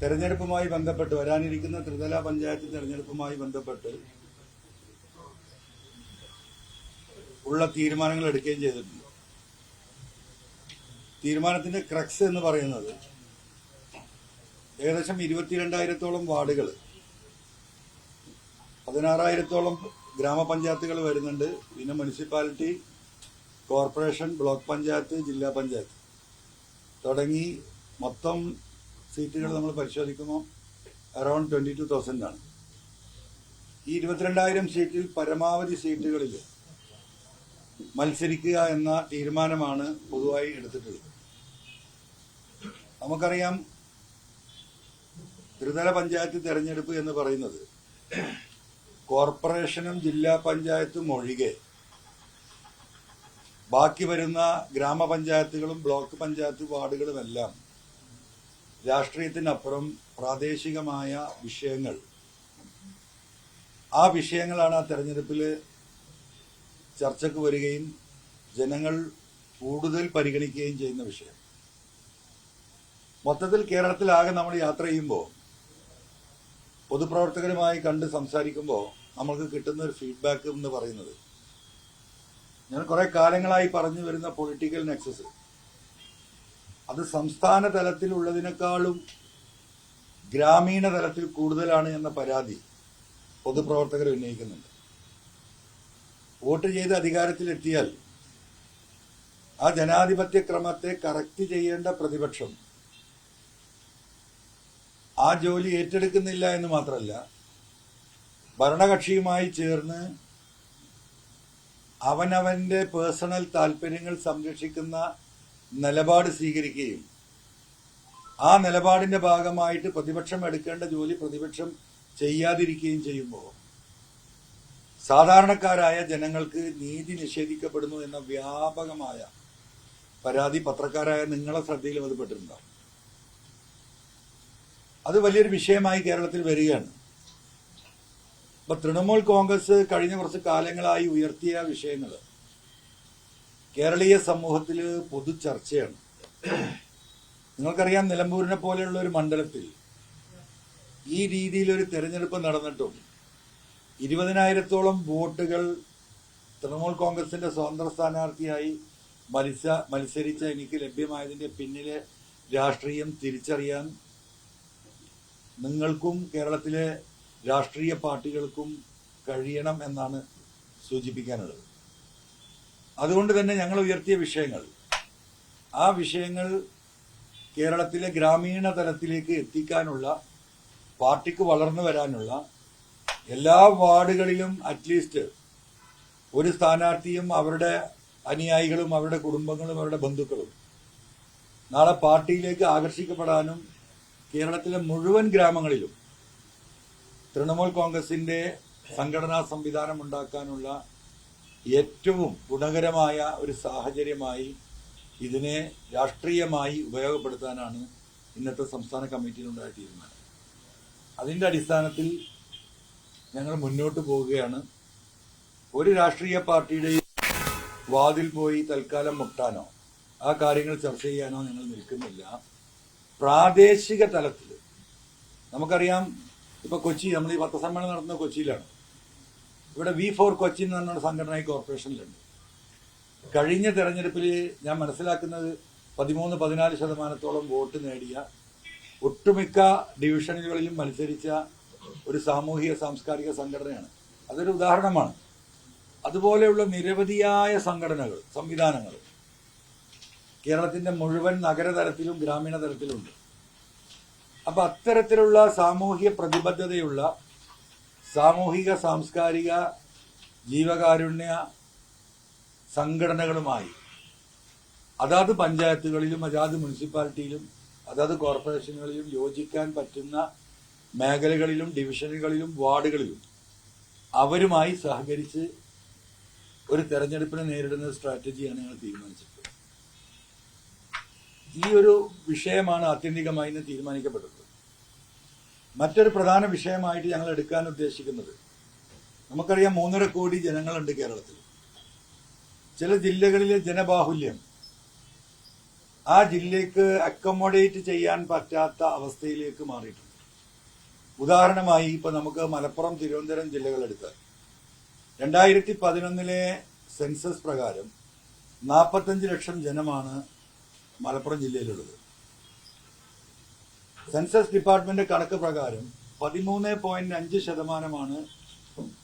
തെരഞ്ഞെടുപ്പുമായി ബന്ധപ്പെട്ട് വരാനിരിക്കുന്ന ത്രിതല പഞ്ചായത്ത് തെരഞ്ഞെടുപ്പുമായി ബന്ധപ്പെട്ട് ഉള്ള തീരുമാനങ്ങൾ എടുക്കുകയും ചെയ്തിട്ടുണ്ട്. തീരുമാനത്തിന്റെ ക്രക്സ് എന്ന് പറയുന്നത് ഏകദേശം 22,000-ഓളം വാർഡുകൾ, 16,000-ഓളം ഗ്രാമപഞ്ചായത്തുകൾ വരുന്നുണ്ട്. പിന്നെ മുനിസിപ്പാലിറ്റി, കോർപ്പറേഷൻ, ബ്ലോക്ക് പഞ്ചായത്ത്, ജില്ലാ പഞ്ചായത്ത് തുടങ്ങി മൊത്തം സീറ്റുകൾ നമ്മൾ പരിശോധിക്കുമ്പോൾ അറൌണ്ട് 22,000 ആണ്. ഈ 22,000 സീറ്റിൽ പരമാവധി സീറ്റുകളിൽ മത്സരിക്കുക എന്ന തീരുമാനമാണ് പൊതുവായി എടുത്തിട്ടുള്ളത്. നമുക്കറിയാം, ത്രിതല പഞ്ചായത്ത് തെരഞ്ഞെടുപ്പ് എന്ന് പറയുന്നത് കോർപ്പറേഷനും ജില്ലാ പഞ്ചായത്തും ഒഴികെ ബാക്കി വരുന്ന ഗ്രാമപഞ്ചായത്തുകളും ബ്ലോക്ക് പഞ്ചായത്ത് വാർഡുകളുമെല്ലാം രാഷ്ട്രീയത്തിനപ്പുറം പ്രാദേശികമായ വിഷയങ്ങൾ, ആ വിഷയങ്ങളാണ് ആ തെരഞ്ഞെടുപ്പിൽ ചർച്ചയ്ക്ക് വരികയും ജനങ്ങൾ കൂടുതൽ പരിഗണിക്കുകയും ചെയ്യുന്ന വിഷയം. മൊത്തത്തിൽ കേരളത്തിലാകെ നമ്മൾ യാത്ര ചെയ്യുമ്പോൾ, പൊതുപ്രവർത്തകരുമായി കണ്ട് സംസാരിക്കുമ്പോൾ നമ്മൾക്ക് കിട്ടുന്ന ഒരു ഫീഡ്ബാക്ക് എന്ന് പറയുന്നത്, ഞാൻ കുറെ കാലങ്ങളായി പറഞ്ഞു വരുന്ന പൊളിറ്റിക്കൽ നെക്സസ് അത് സംസ്ഥാന തലത്തിലുള്ളതിനേക്കാളും ഗ്രാമീണ തലത്തിൽ കൂടുതലാണ് എന്ന പരാതി പൊതുപ്രവർത്തകർ ഉന്നയിക്കുന്നുണ്ട്. വോട്ട് ചെയ്ത് അധികാരത്തിലെത്തിയാൽ ആ ജനാധിപത്യ ക്രമത്തെ കറക്റ്റ് ചെയ്യേണ്ട പ്രതിപക്ഷം ആ ജോലി ഏറ്റെടുക്കുന്നില്ല എന്ന് മാത്രമല്ല, ഭരണകക്ഷിയുമായി ചേർന്ന് അവനവന്റെ പേഴ്സണൽ താല്പര്യങ്ങൾ സംരക്ഷിക്കുന്ന നിലപാട് സ്വീകരിക്കുകയും ആ നിലപാടിന്റെ ഭാഗമായിട്ട് പ്രതിപക്ഷം എടുക്കേണ്ട ജോലി പ്രതിപക്ഷം ചെയ്യാതിരിക്കുകയും ചെയ്യുമ്പോൾ സാധാരണക്കാരായ ജനങ്ങൾക്ക് നീതി നിഷേധിക്കപ്പെടുന്നു എന്ന വ്യാപകമായ പരാതി പത്രക്കാരായ നിങ്ങളെ ശ്രദ്ധയിലും അത് പെട്ടിട്ടുണ്ടാവും. അത് വലിയൊരു വിഷയമായി കേരളത്തിൽ വരികയാണ്. ഇപ്പൊ തൃണമൂൽ കോൺഗ്രസ് കഴിഞ്ഞ കുറച്ച് കാലങ്ങളായി ഉയർത്തിയ വിഷയങ്ങൾ കേരളീയ സമൂഹത്തിൽ പൊതു ചർച്ചയാണ്. നിങ്ങൾക്കറിയാം, നിലമ്പൂരിനെ പോലെയുള്ള ഒരു മണ്ഡലത്തിൽ ഈ രീതിയിലൊരു തെരഞ്ഞെടുപ്പ് നടന്നിട്ടും 20,000-ഓളം വോട്ടുകൾ തൃണമൂൽ കോൺഗ്രസിന്റെ സ്വതന്ത്ര സ്ഥാനാർത്ഥിയായി മത്സരിച്ച എനിക്ക് ലഭ്യമായതിന്റെ പിന്നിലെ രാഷ്ട്രീയം തിരിച്ചറിയാൻ നിങ്ങൾക്കും കേരളത്തിലെ രാഷ്ട്രീയ പാർട്ടികൾക്കും കഴിയണം എന്നാണ് സൂചിപ്പിക്കാനുള്ളത്. അതുകൊണ്ട് തന്നെ ഞങ്ങൾ ഉയർത്തിയ വിഷയങ്ങൾ, ആ വിഷയങ്ങൾ കേരളത്തിലെ ഗ്രാമീണ തലത്തിലേക്ക് എത്തിക്കാനുള്ള, പാർട്ടിക്ക് വളർന്നു വരാനുള്ള, എല്ലാ വാർഡുകളിലും അറ്റ്ലീസ്റ്റ് ഒരു സ്ഥാനാർത്ഥിയും അവരുടെ അനുയായികളും അവരുടെ കുടുംബങ്ങളും അവരുടെ ബന്ധുക്കളും നാളെ പാർട്ടിയിലേക്ക് ആകർഷിക്കപ്പെടാനും കേരളത്തിലെ മുഴുവൻ ഗ്രാമങ്ങളിലും തൃണമൂൽ കോൺഗ്രസിന്റെ സംഘടനാ സംവിധാനം ഉണ്ടാക്കാനുള്ള ഏറ്റവും ഗുണകരമായ ഒരു സാഹചര്യമായി ഇതിനെ രാഷ്ട്രീയമായി ഉപയോഗപ്പെടുത്താനാണ് ഇന്നത്തെ സംസ്ഥാന കമ്മിറ്റിയിലുണ്ടായ തീരുമാനം. അതിന്റെ അടിസ്ഥാനത്തിൽ ഞങ്ങൾ മുന്നോട്ട് പോവുകയാണ്. ഒരു രാഷ്ട്രീയ പാർട്ടിയുടെയും വാതിൽ പോയി തൽക്കാലം മുട്ടാനോ ആ കാര്യങ്ങൾ ചർച്ച ചെയ്യാനോ ഞങ്ങൾ നിൽക്കുന്നില്ല. പ്രാദേശിക തലത്തിൽ നമുക്കറിയാം, ഇപ്പൊ കൊച്ചി, നമ്മൾ ഈ പത്രസമ്മേളനം നടത്തുന്ന കൊച്ചിയിലാണ്. ഇവിടെ V4 കൊച്ചി എന്ന് പറഞ്ഞ സംഘടന ഈ കോർപ്പറേഷനിലുണ്ട്. കഴിഞ്ഞ തെരഞ്ഞെടുപ്പിൽ ഞാൻ മനസ്സിലാക്കുന്നത് 13-14% വോട്ട് നേടിയ, ഒട്ടുമിക്ക ഡിവിഷനുകളിലും മത്സരിച്ച ഒരു സാമൂഹിക സാംസ്കാരിക സംഘടനയാണ്. അതൊരു ഉദാഹരണമാണ്. അതുപോലെയുള്ള നിരവധിയായ സംഘടനകൾ, സംവിധാനങ്ങൾ കേരളത്തിന്റെ മുഴുവൻ നഗരതലത്തിലും ഗ്രാമീണ തലത്തിലുണ്ട്. അപ്പൊ അത്തരത്തിലുള്ള സാമൂഹിക പ്രതിബദ്ധതയുള്ള സാമൂഹിക സാംസ്കാരിക ജീവകാരുണ്യ സംഘടനകളുമായി അതാത് പഞ്ചായത്തുകളിലും അതാത് മുനിസിപ്പാലിറ്റിയിലും അതാത് കോർപ്പറേഷനുകളിലും യോജിക്കാൻ പറ്റുന്ന മേഖലകളിലും ഡിവിഷനുകളിലും വാർഡുകളിലും അവരുമായി സഹകരിച്ച് ഒരു തെരഞ്ഞെടുപ്പിനെ നേരിടുന്ന സ്ട്രാറ്റജിയാണ് ഞങ്ങൾ തീരുമാനിച്ചിട്ടുള്ളത്. ഈ ഒരു വിഷയമാണ് ആത്യന്തികമായി ഇന്ന് തീരുമാനിക്കപ്പെട്ടത്. മറ്റൊരു പ്രധാന വിഷയമായിട്ട് ഞങ്ങൾ എടുക്കാൻ ഉദ്ദേശിക്കുന്നത്, നമുക്കറിയാം 3.5 കോടി ജനങ്ങളുണ്ട് കേരളത്തിൽ. ചില ജില്ലകളിലെ ജനബാഹുല്യം ആ ജില്ലയ്ക്ക് അക്കോമഡേറ്റ് ചെയ്യാൻ പറ്റാത്ത അവസ്ഥയിലേക്ക് മാറിയിട്ടുണ്ട്. ഉദാഹരണമായി ഇപ്പൊ നമുക്ക് മലപ്പുറം, തിരുവനന്തപുരം ജില്ലകൾ എടുത്താൽ 2011 സെൻസസ് പ്രകാരം 45 ലക്ഷം ജനമാണ് മലപ്പുറം ജില്ലയിലുള്ളത്. സെൻസസ് ഡിപ്പാർട്ട്മെന്റ് കണക്ക് പ്രകാരം 13.5%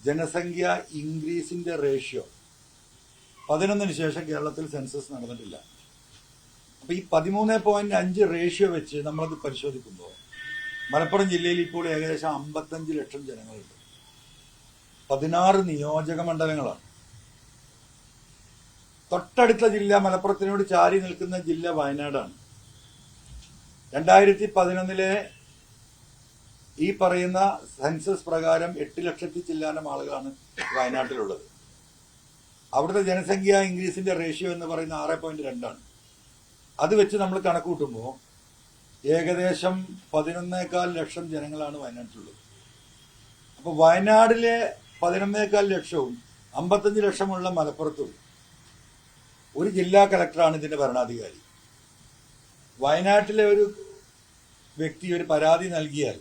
ജനസംഖ്യ ഇൻക്രീസിന്റെ റേഷ്യോ. 11 ശേഷം കേരളത്തിൽ സെൻസസ് നടന്നിട്ടില്ല. അപ്പൊ ഈ 13.5 റേഷ്യോ വെച്ച് നമ്മളത് പരിശോധിക്കുമ്പോൾ മലപ്പുറം ജില്ലയിൽ ഇപ്പോൾ ഏകദേശം 55 ലക്ഷം ജനങ്ങളുണ്ട്. 16 നിയോജക മണ്ഡലങ്ങളാണ്. തൊട്ടടുത്ത ജില്ല, മലപ്പുറത്തിനോട് ചാരി നിൽക്കുന്ന ജില്ല വയനാടാണ്. 2011 ഈ പറയുന്ന സെൻസസ് പ്രകാരം 8 ലക്ഷത്തി ചില്ലാനം ആളുകളാണ് വയനാട്ടിലുള്ളത്. അവിടുത്തെ ജനസംഖ്യ ഇൻക്രീസിന്റെ റേഷ്യോ എന്ന് പറയുന്ന 6.2 ആണ്. അത് വെച്ച് നമ്മൾ കണക്കൂട്ടുമ്പോൾ ഏകദേശം 11.25 ലക്ഷം ജനങ്ങളാണ് വയനാട്ടിലുള്ളത്. അപ്പൊ വയനാടിലെ 11.25 ലക്ഷവും 55 ലക്ഷമുള്ള മലപ്പുറത്തും ഒരു ജില്ലാ കളക്ടറാണ് ഇതിന്റെ ഭരണാധികാരി. വയനാട്ടിലെ ഒരു വ്യക്തി ഒരു പരാതി നൽകിയാൽ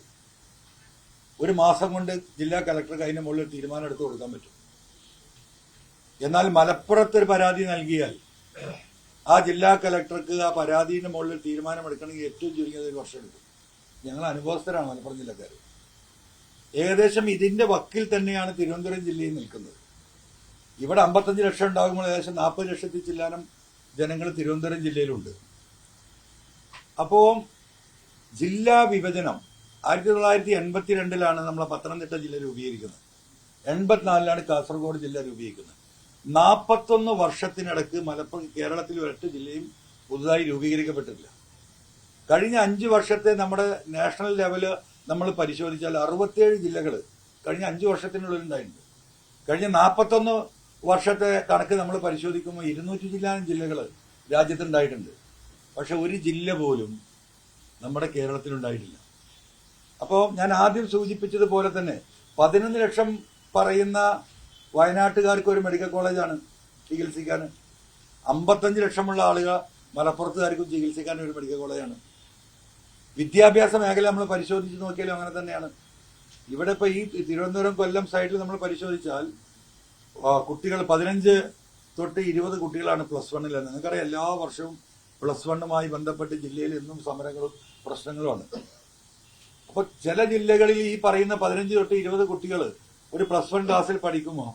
ഒരു മാസം കൊണ്ട് ജില്ലാ കളക്ടർക്ക് അതിന്റെ മുകളിൽ തീരുമാനം എടുത്ത് കൊടുക്കാൻ പറ്റും. എന്നാൽ മലപ്പുറത്ത് ഒരു പരാതി നൽകിയാൽ ആ ജില്ലാ കളക്ടർക്ക് ആ പരാതിയുടെ മുകളിൽ തീരുമാനമെടുക്കണമെങ്കിൽ ഏറ്റവും ചുരുങ്ങിയത് 1 വർഷം എടുക്കും. ഞങ്ങൾ അനുഭവസ്ഥരാണ് മലപ്പുറം ജില്ലക്കാർ. ഏകദേശം ഇതിന്റെ വക്കിൽ തന്നെയാണ് തിരുവനന്തപുരം ജില്ലയിൽ നിൽക്കുന്നത്. ഇവിടെ 55 ലക്ഷം ഉണ്ടാകുമ്പോൾ ഏകദേശം 40 ലക്ഷത്തി ചില്ലാനം ജനങ്ങൾ തിരുവനന്തപുരം ജില്ലയിലുണ്ട്. അപ്പോ ജില്ലാ വിഭജനം 1982 നമ്മളെ പത്തനംതിട്ട ജില്ല രൂപീകരിക്കുന്നത്. 84 കാസർഗോഡ് ജില്ല രൂപീകരിക്കുന്നത്. 41 വർഷത്തിനിടക്ക് മലപ്പുറം കേരളത്തിൽ ഒരൊറ്റ ജില്ലയും പുതുതായി രൂപീകരിക്കപ്പെട്ടിട്ടില്ല. കഴിഞ്ഞ 5 വർഷത്തെ നമ്മുടെ നാഷണൽ ലെവല് നമ്മൾ പരിശോധിച്ചാൽ 67 ജില്ലകൾ കഴിഞ്ഞ 5 വർഷത്തിനുള്ളിൽ ഉണ്ടായിട്ടുണ്ട്. കഴിഞ്ഞ 41 വർഷത്തെ കണക്ക് നമ്മൾ പരിശോധിക്കുമ്പോൾ 200 ചില്ലാനം ജില്ലകൾ രാജ്യത്തുണ്ടായിട്ടുണ്ട്. പക്ഷെ ഒരു ജില്ല പോലും നമ്മുടെ കേരളത്തിലുണ്ടായിട്ടില്ല. അപ്പോൾ ഞാൻ ആദ്യം സൂചിപ്പിച്ചതുപോലെ തന്നെ 11 ലക്ഷം പറയുന്ന വയനാട്ടുകാർക്ക് ഒരു മെഡിക്കൽ കോളേജാണ് ചികിത്സിക്കാൻ. 55 ലക്ഷമുള്ള ആളുകൾ മലപ്പുറത്തുകാർക്കും ചികിത്സിക്കാൻ ഒരു മെഡിക്കൽ കോളേജാണ്. വിദ്യാഭ്യാസ മേഖല നമ്മൾ പരിശോധിച്ച് നോക്കിയാലും അങ്ങനെ തന്നെയാണ്. ഇവിടെ ഇപ്പൊ ഈ തിരുവനന്തപുരം, കൊല്ലം സൈഡിൽ നമ്മൾ പരിശോധിച്ചാൽ കുട്ടികൾ 15 തൊട്ട് 20 കുട്ടികളാണ് +1 നിങ്ങൾക്കറിയാം, എല്ലാ വർഷവും +1 ബന്ധപ്പെട്ട് ജില്ലയിൽ എന്നും സമരങ്ങളും പ്രശ്നങ്ങളുമാണ്. അപ്പൊ ചില ജില്ലകളിൽ ഈ പറയുന്ന 15 തൊട്ട് 20 കുട്ടികൾ ഒരു +1 ക്ലാസ്സിൽ പഠിക്കുമ്പോൾ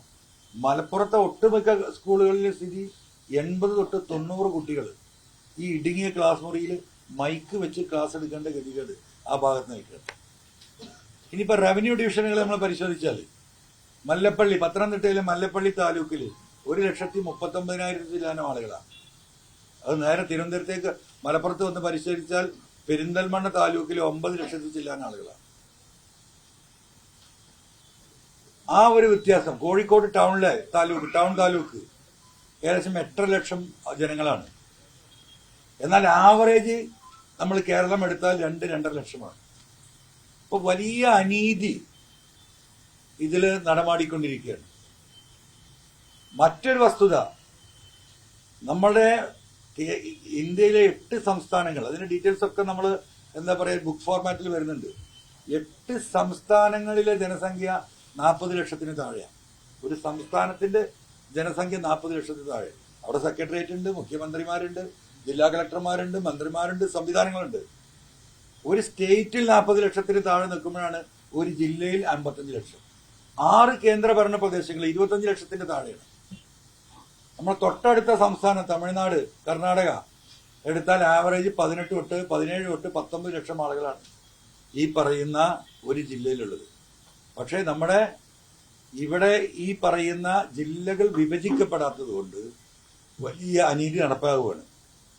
മലപ്പുറത്തെ ഒട്ടുമിക്ക സ്കൂളുകളിലെ സ്ഥിതി 80 തൊട്ട് 90 കുട്ടികൾ ഈ ഇടുങ്ങിയ ക്ലാസ് മുറിയിൽ മൈക്ക് വെച്ച് ക്ലാസ് എടുക്കേണ്ട ഗതികേട് ആ ഭാഗത്ത് നിൽക്കുകയാണ്. ഇനിയിപ്പോ റവന്യൂ ഡിവിഷനുകൾ നമ്മൾ പരിശോധിച്ചാൽ മല്ലപ്പള്ളി, പത്തനംതിട്ടയിലെ മല്ലപ്പള്ളി താലൂക്കിൽ 1,39,000 ചില്ലാനം ആളുകളാണ്. അത് നേരെ തിരുവനന്തപുരത്തേക്ക് മലപ്പുറത്ത് വന്ന് പരിശോധിച്ചാൽ പെരിന്തൽമണ്ണ താലൂക്കിൽ 9 ലക്ഷത്തി ചില്ലാനം ആളുകളാണ്. ആ ഒരു വ്യത്യാസം. കോഴിക്കോട് ടൗൺ താലൂക്ക് ഏകദേശം 8.5 ലക്ഷം ജനങ്ങളാണ്. എന്നാൽ ആവറേജ് നമ്മൾ കേരളം എടുത്താൽ 2-2.5 ലക്ഷമാണ്. അപ്പൊ വലിയ അനീതി ഇതിൽ നടമാടിക്കൊണ്ടിരിക്കുകയാണ്. മറ്റൊരു വസ്തുത, നമ്മുടെ ഇന്ത്യയിലെ 8 സംസ്ഥാനങ്ങൾ, അതിന്റെ ഡീറ്റെയിൽസ് ഒക്കെ നമ്മൾ എന്താ പറയുക ബുക്ക് ഫോർമാറ്റിൽ വരുന്നുണ്ട്. 8 സംസ്ഥാനങ്ങളിലെ ജനസംഖ്യ 40 ലക്ഷത്തിന് താഴെയാണ്. ഒരു സംസ്ഥാനത്തിന്റെ ജനസംഖ്യ 40 ലക്ഷത്തിന് താഴെ. അവിടെ സെക്രട്ടേറിയറ്റ് ഉണ്ട്, മുഖ്യമന്ത്രിമാരുണ്ട്, ജില്ലാ കളക്ടർമാരുണ്ട്, മന്ത്രിമാരുണ്ട്, സംവിധാനങ്ങളുണ്ട്. ഒരു സ്റ്റേറ്റിൽ 40 ലക്ഷത്തിന് താഴെ നിൽക്കുമ്പോഴാണ് ഒരു ജില്ലയിൽ 55 ലക്ഷം. 6 കേന്ദ്രഭരണ പ്രദേശങ്ങൾ 25 ലക്ഷത്തിന്റെ താഴെയാണ്. നമ്മൾ തൊട്ടടുത്ത സംസ്ഥാനം തമിഴ്നാട്, കർണാടക എടുത്താൽ ആവറേജ് 18 തൊട്ട് 17 തൊട്ട് 19 ലക്ഷം ആളുകളാണ് ഈ പറയുന്ന ഒരു ജില്ലയിലുള്ളത്. പക്ഷേ നമ്മുടെ ഇവിടെ ഈ പറയുന്ന ജില്ലകൾ വിഭജിക്കപ്പെടാത്തത് കൊണ്ട് വലിയ അനീതി നടപ്പാകുകയാണ്.